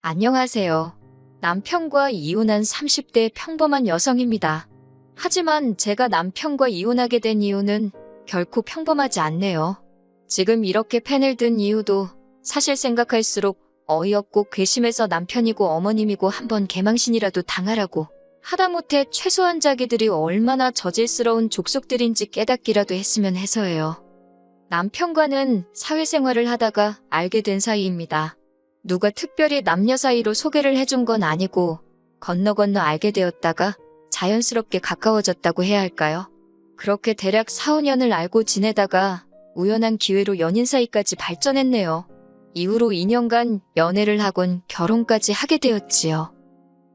안녕하세요. 남편과 이혼한 30대 평범한 여성입니다. 하지만 제가 남편과 이혼하게 된 이유는 결코 평범하지 않네요. 지금 이렇게 펜을 든 이유도 사실 생각할수록 어이없고 괘씸해서 남편이고 어머님이고 한번 개망신이라도 당하라고 하다못해 최소한 자기들이 얼마나 저질스러운 족속들인지 깨닫기라도 했으면 해서예요. 남편과는 사회생활을 하다가 알게 된 사이입니다. 누가 특별히 남녀 사이로 소개를 해준 건 아니고 건너 알게 되었다가 자연스럽게 가까워졌다고 해야 할까요? 그렇게 대략 4, 5년을 알고 지내다가 우연한 기회로 연인 사이까지 발전했네요. 이후로 2년간 연애를 하곤 결혼까지 하게 되었지요.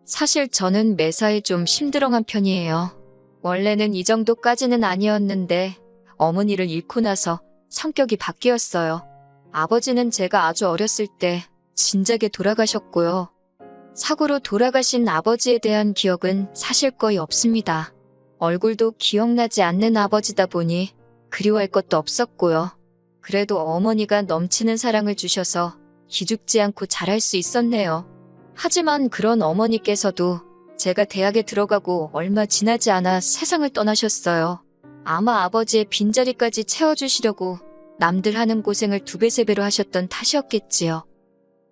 사실 저는 매사에 좀 심드렁한 편이에요. 원래는 이 정도까지는 아니었는데 어머니를 잃고 나서 성격이 바뀌었어요. 아버지는 제가 아주 어렸을 때 진작에 돌아가셨고요. 사고로 돌아가신 아버지에 대한 기억은 사실 거의 없습니다. 얼굴도 기억나지 않는 아버지다 보니 그리워할 것도 없었고요. 그래도 어머니가 넘치는 사랑을 주셔서 기죽지 않고 잘할 수 있었네요. 하지만 그런 어머니께서도 제가 대학에 들어가고 얼마 지나지 않아 세상을 떠나셨어요. 아마 아버지의 빈자리까지 채워주시려고 남들 하는 고생을 2배, 3배로 하셨던 탓이었겠지요.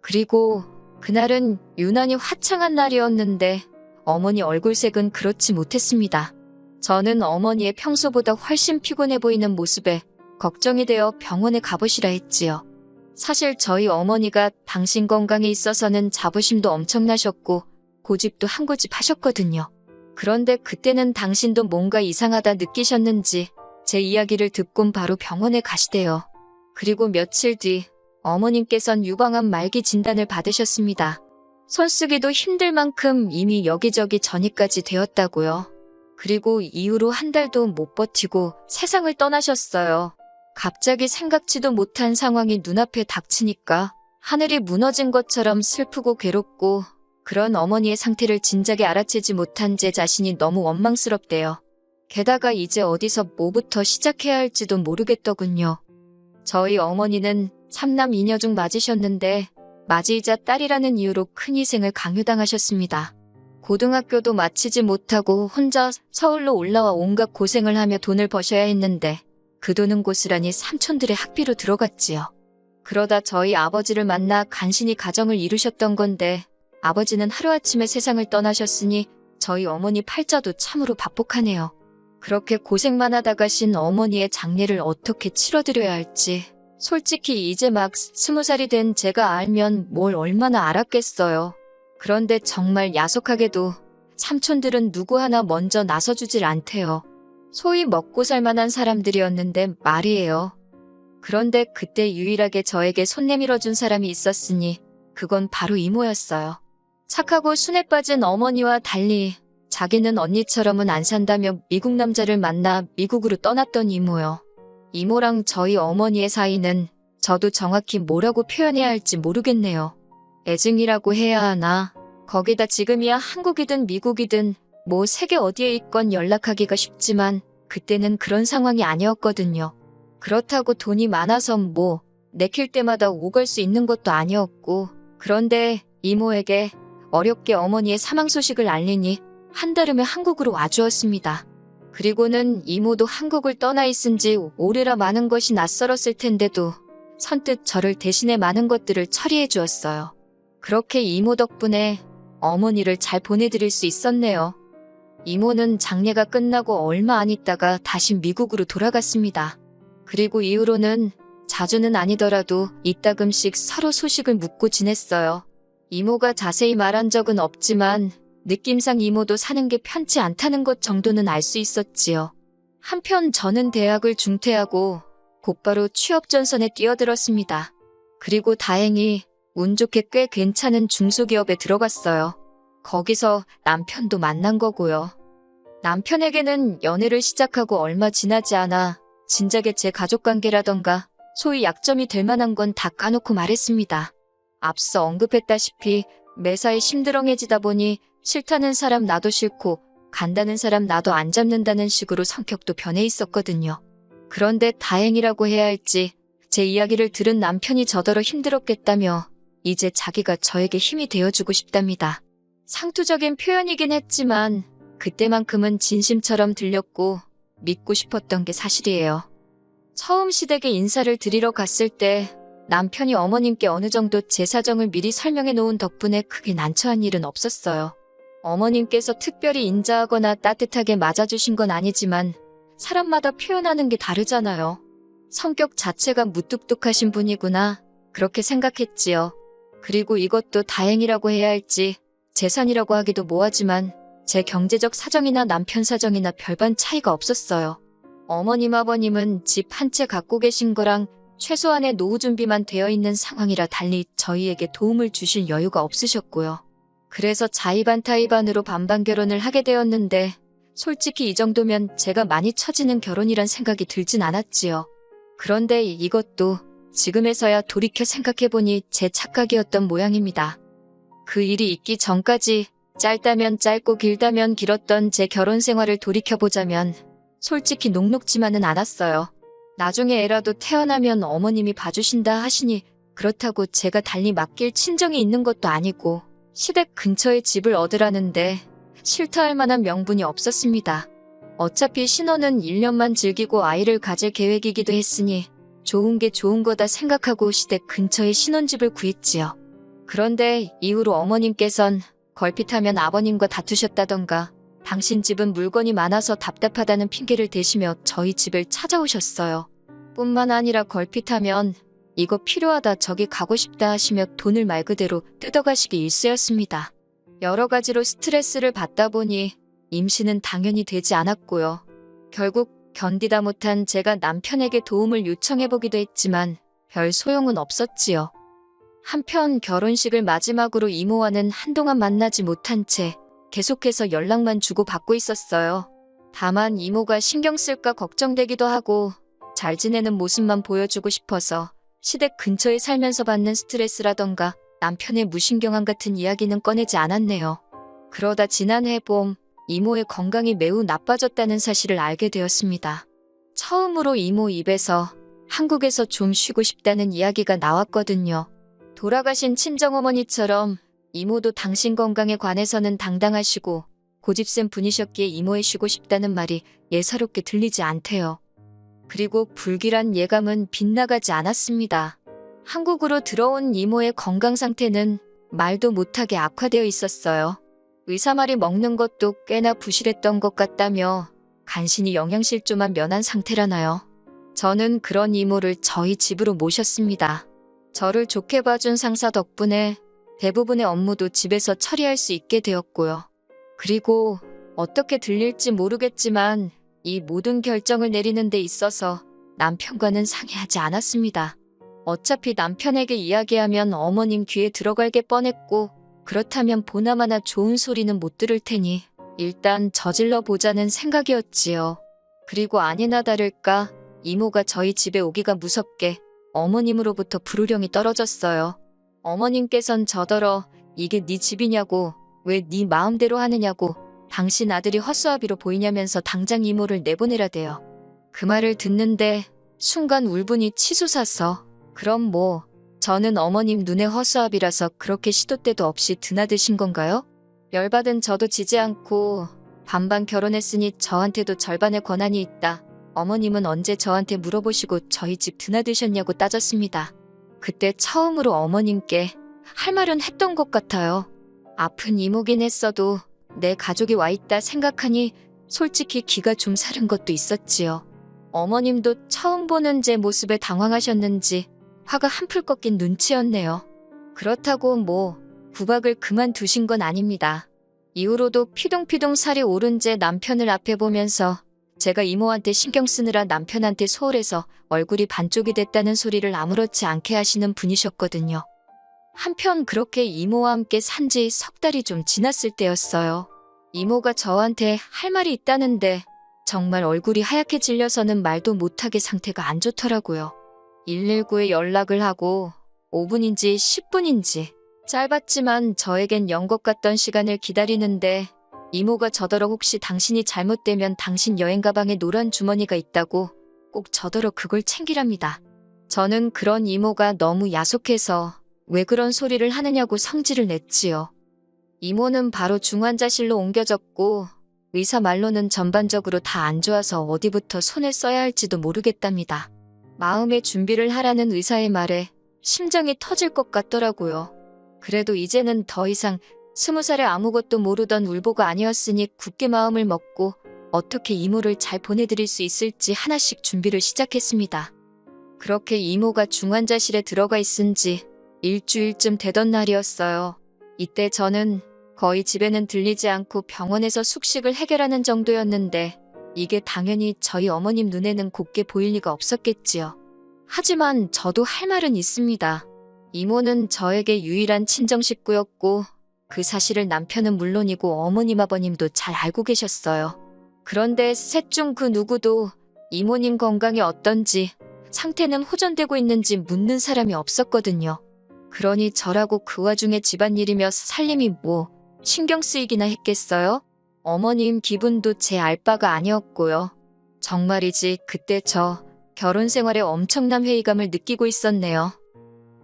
그리고 그날은 유난히 화창한 날이었는데 어머니 얼굴색은 그렇지 못했습니다. 저는 어머니의 평소보다 훨씬 피곤해 보이는 모습에 걱정이 되어 병원에 가보시라 했지요. 사실 저희 어머니가 당신 건강에 있어서는 자부심도 엄청나셨고 고집도 한 고집 하셨거든요. 그런데 그때는 당신도 뭔가 이상하다 느끼셨는지 제 이야기를 듣곤 바로 병원에 가시대요. 그리고 며칠 뒤 어머님께선 유방암 말기 진단을 받으셨습니다. 손쓰기도 힘들 만큼 이미 여기저기 전이까지 되었다고요. 그리고 이후로 한 달도 못 버티고 세상을 떠나셨어요. 갑자기 생각지도 못한 상황이 눈앞에 닥치니까 하늘이 무너진 것처럼 슬프고 괴롭고 그런 어머니의 상태를 진작에 알아채지 못한 제 자신이 너무 원망스럽대요. 게다가 이제 어디서 뭐부터 시작해야 할지도 모르겠더군요. 저희 어머니는 3남 2녀 중 맞으셨는데 맞이이자 딸이라는 이유로 큰 희생을 강요당하셨습니다. 고등학교도 마치지 못하고 혼자 서울로 올라와 온갖 고생을 하며 돈을 버셔야 했는데 그 돈은 고스란히 삼촌들의 학비로 들어갔지요. 그러다 저희 아버지를 만나 간신히 가정을 이루셨던 건데 아버지는 하루아침에 세상을 떠나셨으니 저희 어머니 팔자도 참으로 박복하네요. 그렇게 고생만 하다 가신 어머니의 장례를 어떻게 치러드려야 할지 솔직히 이제 막 20살이 된 제가 알면 뭘 얼마나 알았겠어요. 그런데 정말 야속하게도 삼촌들은 누구 하나 먼저 나서주질 않대요. 소위 먹고 살만한 사람들이었는데 말이에요. 그런데 그때 유일하게 저에게 손 내밀어준 사람이 있었으니 그건 바로 이모였어요. 착하고 순해 빠진 어머니와 달리 자기는 언니처럼은 안 산다며 미국 남자를 만나 미국으로 떠났던 이모요. 이모랑 저희 어머니의 사이는 저도 정확히 뭐라고 표현해야 할지 모르겠네요. 애증이라고 해야 하나? 거기다 지금이야 한국이든 미국이든 뭐 세계 어디에 있건 연락하기가 쉽지만 그때는 그런 상황이 아니었거든요. 그렇다고 돈이 많아서 뭐 내킬 때마다 오갈 수 있는 것도 아니었고 그런데 이모에게 어렵게 어머니의 사망 소식을 알리니 한달음에 한국으로 와주었습니다. 그리고는 이모도 한국을 떠나 있은 지 오래라 많은 것이 낯설었을 텐데도 선뜻 저를 대신해 많은 것들을 처리해 주었어요. 그렇게 이모 덕분에 어머니를 잘 보내드릴 수 있었네요. 이모는 장례가 끝나고 얼마 안 있다가 다시 미국으로 돌아갔습니다. 그리고 이후로는 자주는 아니더라도 이따금씩 서로 소식을 묻고 지냈어요. 이모가 자세히 말한 적은 없지만 느낌상 이모도 사는 게 편치 않다는 것 정도는 알 수 있었지요. 한편 저는 대학을 중퇴하고 곧바로 취업 전선에 뛰어들었습니다. 그리고 다행히 운 좋게 꽤 괜찮은 중소기업에 들어갔어요. 거기서 남편도 만난 거고요. 남편에게는 연애를 시작하고 얼마 지나지 않아 진작에 제 가족관계라던가 소위 약점이 될 만한 건 다 까놓고 말했습니다. 앞서 언급했다시피 매사에 심드렁해지다 보니 싫다는 사람 나도 싫고 간다는 사람 나도 안 잡는다는 식으로 성격도 변해 있었거든요. 그런데 다행이라고 해야 할지 제 이야기를 들은 남편이 저더러 힘들었겠다며 이제 자기가 저에게 힘이 되어주고 싶답니다. 상투적인 표현이긴 했지만 그때만큼은 진심처럼 들렸고 믿고 싶었던 게 사실이에요. 처음 시댁에 인사를 드리러 갔을 때 남편이 어머님께 어느 정도 제 사정을 미리 설명해 놓은 덕분에 크게 난처한 일은 없었어요. 어머님께서 특별히 인자하거나 따뜻하게 맞아주신 건 아니지만 사람마다 표현하는 게 다르잖아요. 성격 자체가 무뚝뚝하신 분이구나 그렇게 생각했지요. 그리고 이것도 다행이라고 해야 할지 재산이라고 하기도 뭐하지만 제 경제적 사정이나 남편 사정이나 별반 차이가 없었어요. 어머님 아버님은 집 한 채 갖고 계신 거랑 최소한의 노후 준비만 되어 있는 상황이라 달리 저희에게 도움을 주실 여유가 없으셨고요. 그래서 자의반타의반으로 반반 결혼을 하게 되었는데 솔직히 이 정도면 제가 많이 처지는 결혼이란 생각이 들진 않았지요. 그런데 이것도 지금에서야 돌이켜 생각해보니 제 착각이었던 모양입니다. 그 일이 있기 전까지 짧다면 짧고 길다면 길었던 제 결혼 생활을 돌이켜보자면 솔직히 녹록지만은 않았어요. 나중에 애라도 태어나면 어머님이 봐주신다 하시니 그렇다고 제가 달리 맡길 친정이 있는 것도 아니고 시댁 근처에 집을 얻으라는데 싫다 할 만한 명분이 없었습니다. 어차피 신혼은 1년만 즐기고 아이를 가질 계획이기도 했으니 좋은 게 좋은 거다 생각하고 시댁 근처에 신혼집을 구했지요. 그런데 이후로 어머님께선 걸핏하면 아버님과 다투셨다던가 당신 집은 물건이 많아서 답답하다는 핑계를 대시며 저희 집을 찾아오셨어요. 뿐만 아니라 걸핏하면 이거 필요하다 저기 가고 싶다 하시며 돈을 말 그대로 뜯어가시기 일쑤였습니다. 여러 가지로 스트레스를 받다 보니 임신은 당연히 되지 않았고요. 결국 견디다 못한 제가 남편에게 도움을 요청해보기도 했지만 별 소용은 없었지요. 한편 결혼식을 마지막으로 이모와는 한동안 만나지 못한 채 계속해서 연락만 주고받고 있었어요. 다만 이모가 신경 쓸까 걱정되기도 하고 잘 지내는 모습만 보여주고 싶어서 시댁 근처에 살면서 받는 스트레스라던가 남편의 무신경함 같은 이야기는 꺼내지 않았네요. 그러다 지난해 봄 이모의 건강이 매우 나빠졌다는 사실을 알게 되었습니다. 처음으로 이모 입에서 한국에서 좀 쉬고 싶다는 이야기가 나왔거든요. 돌아가신 친정어머니처럼 이모도 당신 건강에 관해서는 당당하시고 고집센 분이셨기에 이모에 쉬고 싶다는 말이 예사롭게 들리지 않대요. 그리고 불길한 예감은 빗나가지 않았습니다. 한국으로 들어온 이모의 건강 상태는 말도 못하게 악화되어 있었어요. 의사 말이 먹는 것도 꽤나 부실했던 것 같다며 간신히 영양실조만 면한 상태라나요. 저는 그런 이모를 저희 집으로 모셨습니다. 저를 좋게 봐준 상사 덕분에 대부분의 업무도 집에서 처리할 수 있게 되었고요. 그리고 어떻게 들릴지 모르겠지만 이 모든 결정을 내리는 데 있어서 남편과는 상의하지 않았습니다. 어차피 남편에게 이야기하면 어머님 귀에 들어갈 게 뻔했고 그렇다면 보나마나 좋은 소리는 못 들을 테니 일단 저질러 보자는 생각이었지요. 그리고 아니나 다를까 이모가 저희 집에 오기가 무섭게 어머님으로부터 불호령이 떨어졌어요. 어머님께선 저더러 이게 네 집이냐고 왜 네 마음대로 하느냐고 당신 아들이 허수아비로 보이냐면서 당장 이모를 내보내라대요. 그 말을 듣는데 순간 울분이 치솟아서 그럼 뭐 저는 어머님 눈에 허수아비라서 그렇게 시도 때도 없이 드나드신 건가요? 열받은 저도 지지 않고 반반 결혼했으니 저한테도 절반의 권한이 있다. 어머님은 언제 저한테 물어보시고 저희 집 드나드셨냐고 따졌습니다. 그때 처음으로 어머님께 할 말은 했던 것 같아요. 아픈 이모긴 했어도 내 가족이 와 있다 생각하니 솔직히 기가 좀 사른 것도 있었지요. 어머님도 처음 보는 제 모습에 당황하셨는지 화가 한풀 꺾인 눈치였네요. 그렇다고 뭐 구박을 그만두신 건 아닙니다. 이후로도 피동피동 살이 오른 제 남편을 앞에 보면서 제가 이모한테 신경 쓰느라 남편한테 소홀해서 얼굴이 반쪽이 됐다는 소리를 아무렇지 않게 하시는 분이셨거든요. 한편 그렇게 이모와 함께 산 지 석 달이 좀 지났을 때였어요. 이모가 저한테 할 말이 있다는데 정말 얼굴이 하얗게 질려서는 말도 못하게 상태가 안 좋더라고요. 119에 연락을 하고 5분인지 10분인지 짧았지만 저에겐 연것 같던 시간을 기다리는데 이모가 저더러 혹시 당신이 잘못되면 당신 여행 가방에 노란 주머니가 있다고 꼭 저더러 그걸 챙기랍니다. 저는 그런 이모가 너무 야속해서 왜 그런 소리를 하느냐고 성질을 냈지요. 이모는 바로 중환자실로 옮겨졌고 의사 말로는 전반적으로 다 안 좋아서 어디부터 손을 써야 할지도 모르겠답니다. 마음의 준비를 하라는 의사의 말에 심장이 터질 것 같더라고요. 그래도 이제는 더 이상 20살에 아무것도 모르던 울보가 아니었으니 굳게 마음을 먹고 어떻게 이모를 잘 보내드릴 수 있을지 하나씩 준비를 시작했습니다. 그렇게 이모가 중환자실에 들어가 있은 지 일주일쯤 되던 날이었어요. 이때 저는 거의 집에는 들리지 않고 병원에서 숙식을 해결하는 정도였는데 이게 당연히 저희 어머님 눈에는 곱게 보일 리가 없었겠지요. 하지만 저도 할 말은 있습니다. 이모는 저에게 유일한 친정 식구였고 그 사실을 남편은 물론이고 어머님 아버님도 잘 알고 계셨어요. 그런데 셋 중 그 누구도 이모님 건강이 어떤지 상태는 호전되고 있는지 묻는 사람이 없었거든요. 그러니 저라고 그 와중에 집안일이며 살림이 뭐 신경 쓰이기나 했겠어요? 어머님 기분도 제 알 바가 아니었고요. 정말이지 그때 저 결혼 생활에 엄청난 회의감을 느끼고 있었네요.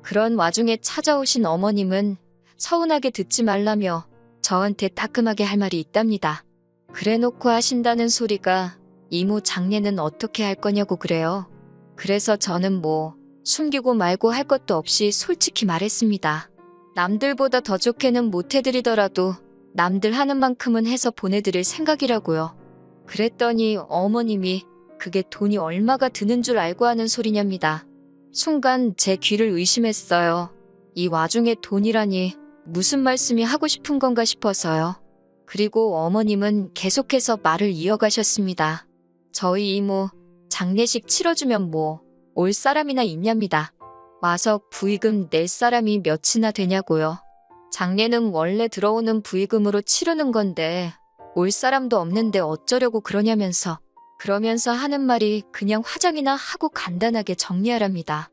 그런 와중에 찾아오신 어머님은 서운하게 듣지 말라며 저한테 따끔하게 할 말이 있답니다. 그래놓고 하신다는 소리가 이모 장례는 어떻게 할 거냐고 그래요. 그래서 저는 뭐 숨기고 말고 할 것도 없이 솔직히 말했습니다. 남들보다 더 좋게는 못 해드리더라도 남들 하는 만큼은 해서 보내드릴 생각이라고요. 그랬더니 어머님이 그게 돈이 얼마가 드는 줄 알고 하는 소리냐입니다. 순간 제 귀를 의심했어요. 이 와중에 돈이라니 무슨 말씀이 하고 싶은 건가 싶어서요. 그리고 어머님은 계속해서 말을 이어가셨습니다. 저희 이모 장례식 치러주면 뭐 올 사람이나 있냐입니다. 와서 부의금 낼 사람이 몇이나 되냐고요. 장례는 원래 들어오는 부의금으로 치르는 건데 올 사람도 없는데 어쩌려고 그러냐면서 그러면서 하는 말이 그냥 화장이나 하고 간단하게 정리하랍니다.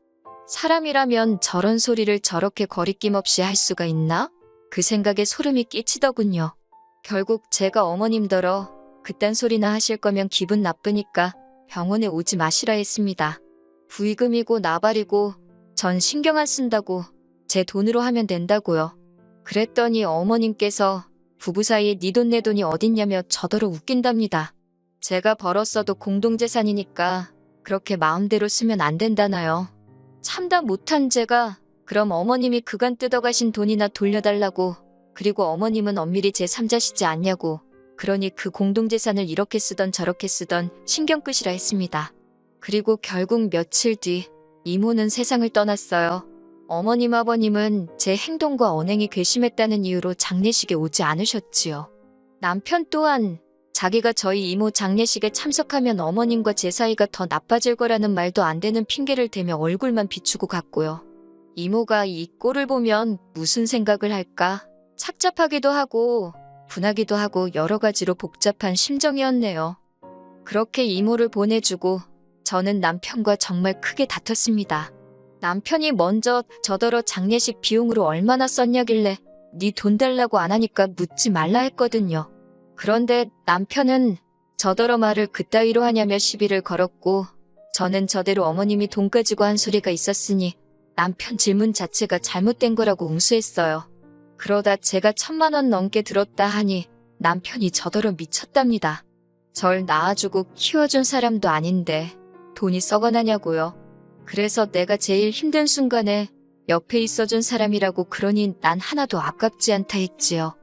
사람이라면 저런 소리를 저렇게 거리낌 없이 할 수가 있나? 그 생각에 소름이 끼치더군요. 결국 제가 어머님더러 그딴 소리나 하실 거면 기분 나쁘니까 병원에 오지 마시라 했습니다. 부의금이고 나발이고 전 신경 안 쓴다고 제 돈으로 하면 된다고요. 그랬더니 어머님께서 부부 사이에 네 돈 내 돈이 어딨냐며 저더러 웃긴답니다. 제가 벌었어도 공동재산이니까 그렇게 마음대로 쓰면 안 된다나요. 참다 못한 제가 그럼 어머님이 그간 뜯어가신 돈이나 돌려달라고 그리고 어머님은 엄밀히 제 3자시지 않냐고 그러니 그 공동재산을 이렇게 쓰던 저렇게 쓰던 신경 끄시라 했습니다. 그리고 결국 며칠 뒤 이모는 세상을 떠났어요. 어머님 아버님은 제 행동과 언행이 괘씸했다는 이유로 장례식에 오지 않으셨지요. 남편 또한 자기가 저희 이모 장례식에 참석하면 어머님과 제 사이가 더 나빠질 거라는 말도 안 되는 핑계를 대며 얼굴만 비추고 갔고요. 이모가 이 꼴을 보면 무슨 생각을 할까? 착잡하기도 하고 분하기도 하고 여러 가지로 복잡한 심정이었네요. 그렇게 이모를 보내주고 저는 남편과 정말 크게 다퉜습니다. 남편이 먼저 저더러 장례식 비용으로 얼마나 썼냐길래 네 돈 달라고 안 하니까 묻지 말라 했거든요. 그런데 남편은 저더러 말을 그따위로 하냐며 시비를 걸었고 저는 저대로 어머님이 돈 가지고 한 소리가 있었으니 남편 질문 자체가 잘못된 거라고 응수했어요. 그러다 제가 1,000만 원 넘게 들었다 하니 남편이 저더러 미쳤답니다. 절 낳아주고 키워준 사람도 아닌데 돈이 썩어나냐고요. 그래서 내가 제일 힘든 순간에 옆에 있어준 사람이라고 그러니 난 하나도 아깝지 않다 했지요.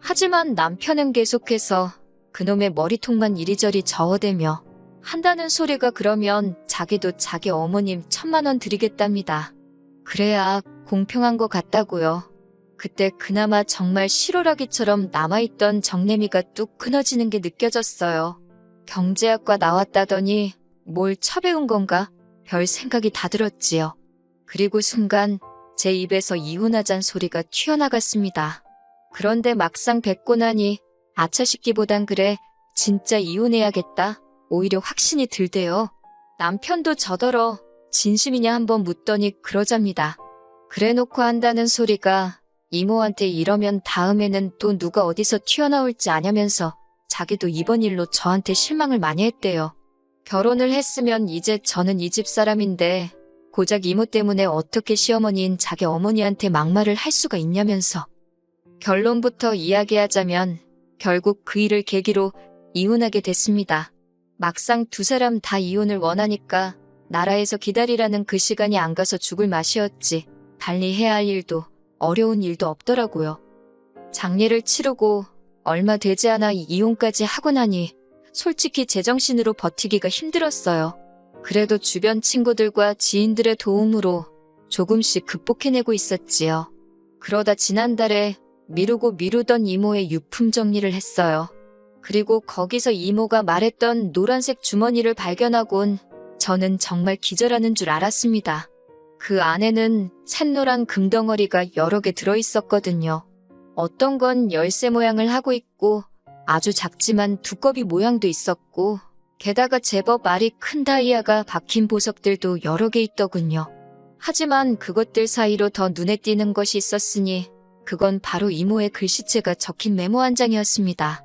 하지만 남편은 계속해서 그놈의 머리통만 이리저리 저어대며 한다는 소리가 그러면 자기도 자기 어머님 1,000만 원 드리겠답니다. 그래야 공평한 것 같다고요. 그때 그나마 정말 실오라기처럼 남아있던 정내미가 뚝 끊어지는 게 느껴졌어요. 경제학과 나왔다더니 뭘 처배운 건가? 별 생각이 다 들었지요. 그리고 순간 제 입에서 이혼하잔 소리가 튀어나갔습니다. 그런데 막상 뵙고 나니 아차 싶기보단 그래 진짜 이혼해야겠다. 오히려 확신이 들대요. 남편도 저더러 진심이냐 한번 묻더니 그러잡니다. 그래놓고 한다는 소리가 이모한테 이러면 다음에는 또 누가 어디서 튀어나올지 아냐면서 자기도 이번 일로 저한테 실망을 많이 했대요. 결혼을 했으면 이제 저는 이 집 사람인데 고작 이모 때문에 어떻게 시어머니인 자기 어머니한테 막말을 할 수가 있냐면서. 결론부터 이야기하자면 결국 그 일을 계기로 이혼하게 됐습니다. 막상 두 사람 다 이혼을 원하니까 나라에서 기다리라는 그 시간이 안 가서 죽을 맛이었지. 달리 해야 할 일도 어려운 일도 없더라고요. 장례를 치르고 얼마 되지 않아 이혼까지 하고 나니 솔직히 제정신으로 버티기가 힘들었어요. 그래도 주변 친구들과 지인들의 도움으로 조금씩 극복해내고 있었지요. 그러다 지난달에 미루고 미루던 이모의 유품 정리를 했어요. 그리고 거기서 이모가 말했던 노란색 주머니를 발견하곤 저는 정말 기절하는 줄 알았습니다. 그 안에는 샛노란 금덩어리가 여러 개 들어있었거든요. 어떤 건 열쇠 모양을 하고 있고 아주 작지만 두꺼비 모양도 있었고 게다가 제법 알이 큰 다이아가 박힌 보석들도 여러 개 있더군요. 하지만 그것들 사이로 더 눈에 띄는 것이 있었으니 그건 바로 이모의 글씨체가 적힌 메모 한 장이었습니다.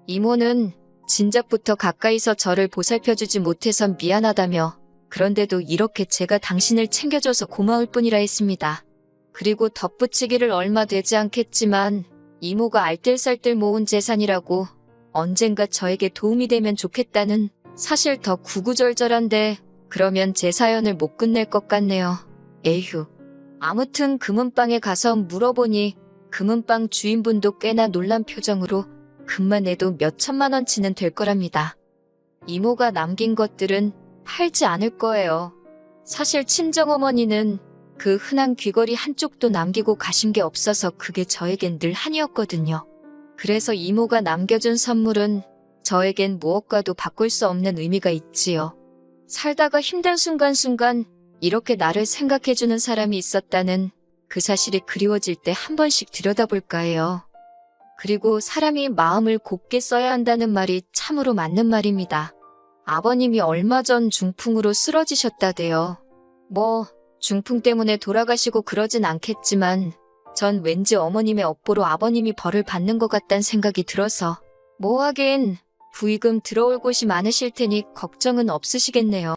이모는 진작부터 가까이서 저를 보살펴주지 못해서 미안하다며 그런데도 이렇게 제가 당신을 챙겨줘서 고마울 뿐이라 했습니다. 그리고 덧붙이기를 얼마 되지 않겠지만 이모가 알뜰살뜰 모은 재산이라고 언젠가 저에게 도움이 되면 좋겠다는 사실 더 구구절절한데 그러면 제 사연을 못 끝낼 것 같네요. 에휴. 아무튼 금은방에 가서 물어보니 금은방 주인분도 꽤나 놀란 표정으로 금만 내도 몇 천만 원치는 될 거랍니다. 이모가 남긴 것들은 팔지 않을 거예요. 사실 친정어머니는 그 흔한 귀걸이 한쪽도 남기고 가신 게 없어서 그게 저에겐 늘 한이었거든요. 그래서 이모가 남겨준 선물은 저에겐 무엇과도 바꿀 수 없는 의미가 있지요. 살다가 힘든 순간순간 이렇게 나를 생각해주는 사람이 있었다는 그 사실이 그리워질 때 한 번씩 들여다볼까 해요. 그리고 사람이 마음을 곱게 써야 한다는 말이 참으로 맞는 말입니다. 아버님이 얼마 전 중풍으로 쓰러지셨다대요. 뭐 중풍 때문에 돌아가시고 그러진 않겠지만 전 왠지 어머님의 업보로 아버님이 벌을 받는 것 같단 생각이 들어서 뭐 하긴 부의금 들어올 곳이 많으실 테니 걱정은 없으시겠네요.